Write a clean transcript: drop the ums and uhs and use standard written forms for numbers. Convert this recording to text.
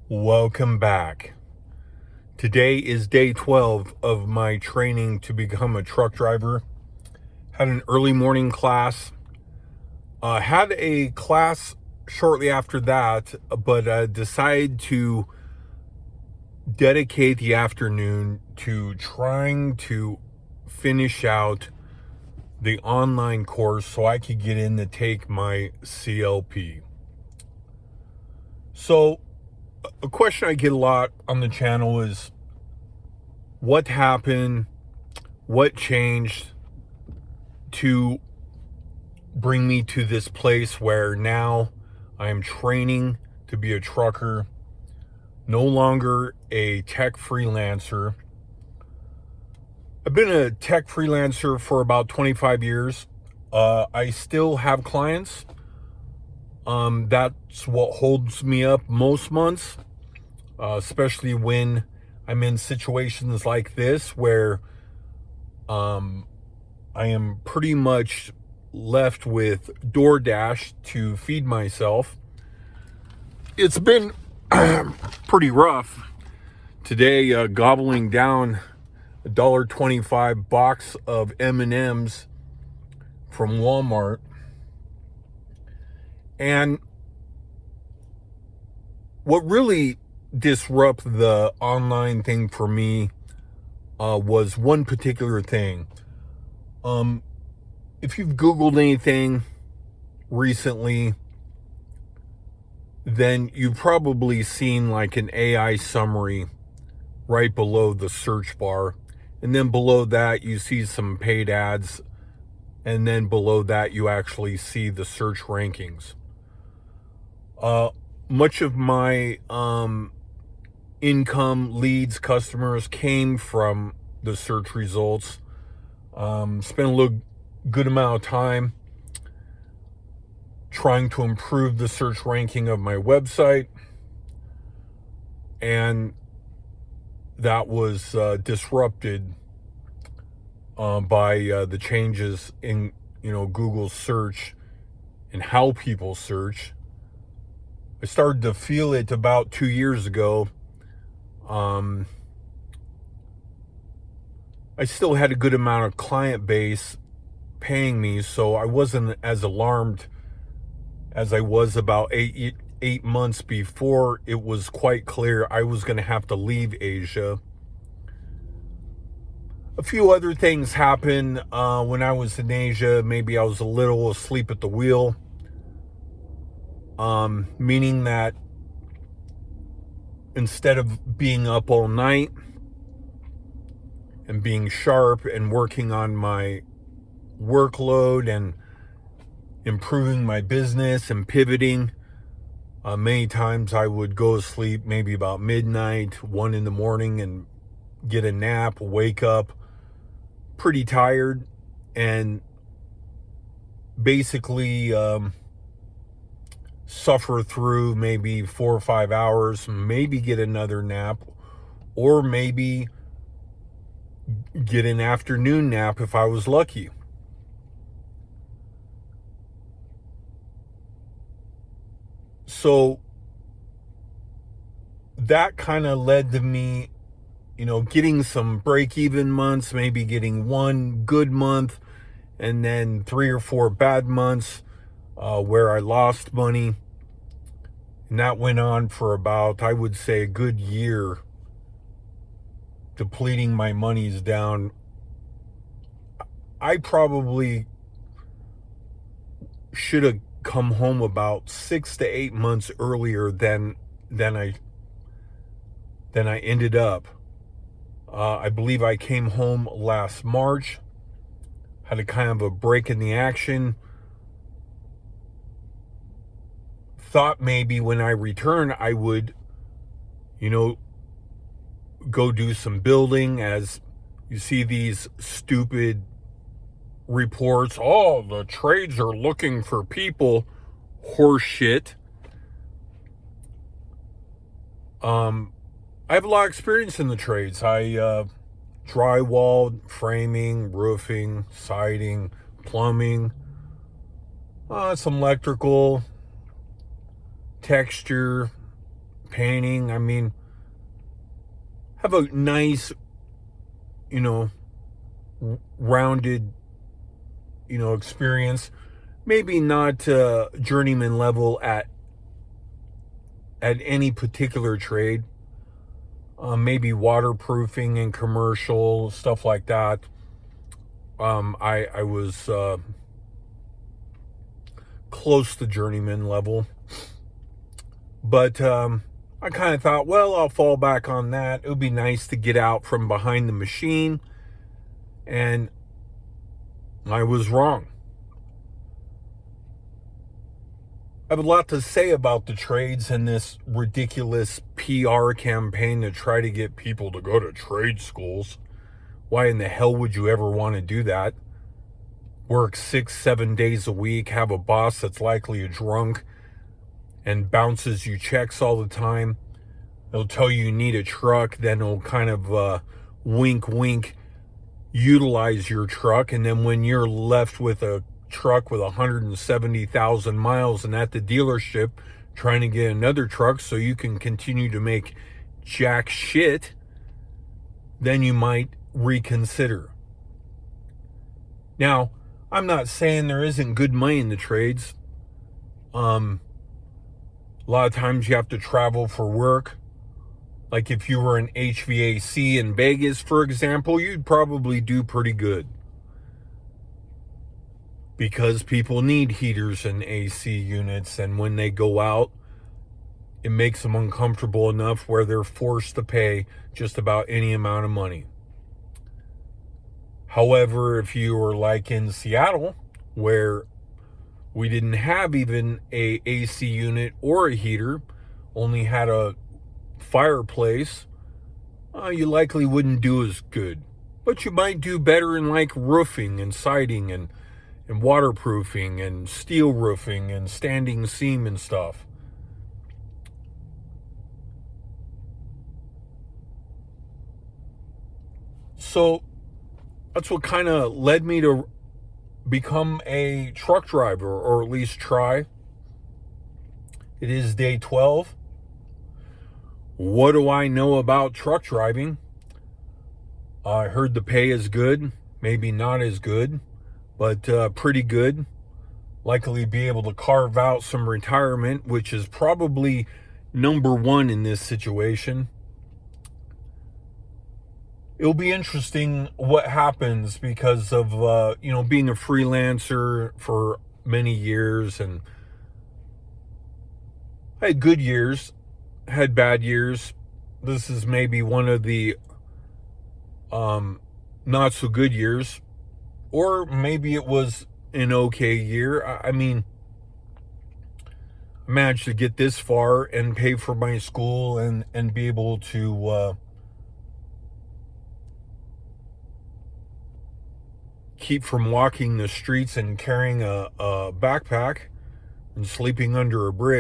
Welcome back. Today is day 12 of my training to become a truck driver. Had an early morning class. Had a class shortly after that, but decided to dedicate the afternoon to trying to finish out the online course so I could get in to take my CLP. So, a question I get a lot on the channel is, what happened, what changed to bring me to this place where now I am training to be a trucker, no longer a tech freelancer. I've been a tech freelancer for about 25 years. I still have clients. That's what holds me up most months, especially when I'm in situations like this where I am pretty much left with DoorDash to feed myself. It's been pretty rough today, gobbling down a $1.25 box of M&Ms from Walmart. And what really disrupted the online thing for me was one particular thing. If you've Googled anything recently, then you've probably seen like an AI summary right below the search bar. And then below that, you see some paid ads. And then below that, you actually see the search rankings. Much of my income, leads, customers came from the search results. Spent a good amount of time trying to improve the search ranking of my website, and that was disrupted by the changes in Google search and how people search. I started to feel it about 2 years ago. I still had a good amount of client base paying me, so I wasn't as alarmed as I was about eight months before. It was quite clear I was going to have to leave Asia. A few other things happened when I was in Asia. Maybe I was a little asleep at the wheel, meaning that instead of being up all night and being sharp and working on my workload and improving my business and pivoting, many times I would go to sleep maybe about midnight, 1 a.m, and get a nap, wake up pretty tired, and basically suffer through maybe 4 or 5 hours, maybe get another nap, or maybe get an afternoon nap if I was lucky. So that kind of led to me, getting some break-even months, maybe getting one good month, and then 3 or 4 bad months where I lost money. And that went on for about, I would say, a good year, depleting my monies down. I probably should have come home about 6 to 8 months earlier than I ended up. I believe I came home last March, had a kind of a break in the action. Thought maybe when I return, I would, go do some building. As you see these stupid reports, oh, the trades are looking for people. Horse shit. I have a lot of experience in the trades. I drywall, framing, roofing, siding, plumbing, some electrical, texture, painting. I mean, have a nice, rounded, experience. Maybe not journeyman level at any particular trade. Maybe waterproofing and commercial stuff like that. I was close to journeyman level, but I kind of thought, well, I'll fall back on that. It would be nice to get out from behind the machine, and I was wrong. I have a lot to say about the trades and this ridiculous PR campaign to try to get people to go to trade schools. Why in the hell would you ever want to do that? Work 6-7 days a week, have a boss that's likely a drunk and bounces you checks all the time. They'll tell you need a truck, then it'll kind of wink, wink, utilize your truck. And then when you're left with a truck with 170,000 miles and at the dealership trying to get another truck so you can continue to make jack shit, then you might reconsider. Now, I'm not saying there isn't good money in the trades. A lot of times you have to travel for work. Like if you were an HVAC in Vegas, for example, you'd probably do pretty good, because people need heaters and AC units, and when they go out, it makes them uncomfortable enough where they're forced to pay just about any amount of money. However, if you were like in Seattle, where we didn't have even a AC unit or a heater, only had a fireplace, you likely wouldn't do as good. But you might do better in like roofing and siding and waterproofing and steel roofing and standing seam and stuff. So that's what kind of led me to become a truck driver, or at least try. It is day 12. What do I know about truck driving? I heard the pay is good, maybe not as good, but pretty good. Likely be able to carve out some retirement, which is probably number one in this situation. It'll be interesting what happens because of, being a freelancer for many years, and I had good years, had bad years. This is maybe one of the not so good years, or maybe it was an okay year. I mean, I managed to get this far and pay for my school and be able to keep from walking the streets and carrying a backpack and sleeping under a bridge.